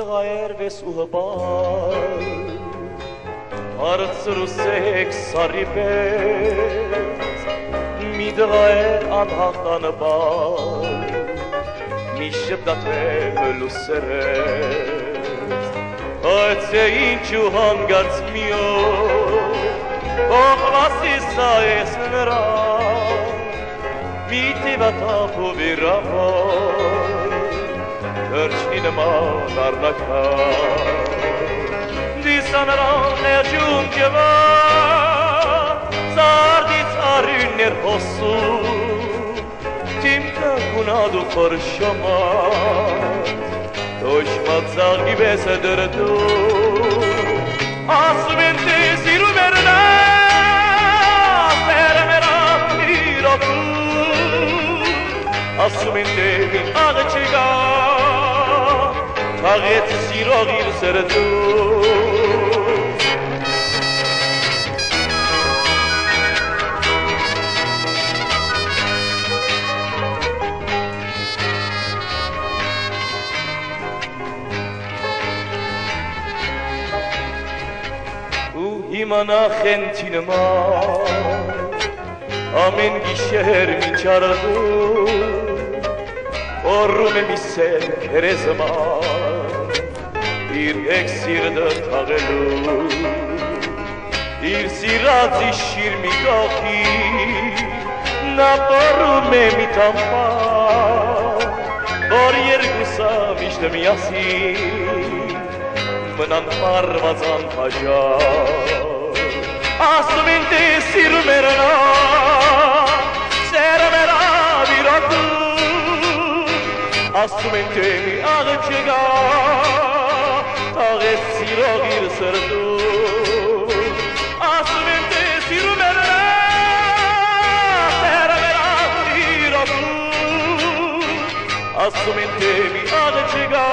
տղայեր վես ու հպար Հարցր ու սեք սարի պես Մի տղայեր անհաղթանպար Մի շպտաթե լուսերես Այդ է ինչու հանգարց մի օր Կողվասի սայես նրա Մի տիվատապ ու վիրավոր Թրջնի նման առնակար Դիսանրան էջում գվա Զարդից արյուններ հոսում Թիմքը գունադու խորշոմատ Թոշմատ զաղգի բես է դրդում Ասում են թե սիրում էր նա Սերը մերան իրոքում Ասում են թե մի աղը չգա Թաղեց սիրող իր սրտում Հիմա խենթի նման ամեն գիշեր մինչ արդու Օրում է մի սեր քերեզման իր եկ սիրտը թաղելու իր սիրածի շիր մի կողքի նա պարում է մի տամպան որ երկուսը միշտ միասին մնան մարմազան հաջան Ասում են թե սիրում էր նա սերը մեր ավիրակում Ասում են թե մի աղը չգա թաղեց սիրող իր սրտում Ասում են թե սիրում էր նա սերը մեր ավիրակում Ասում են թե մի աղը չգա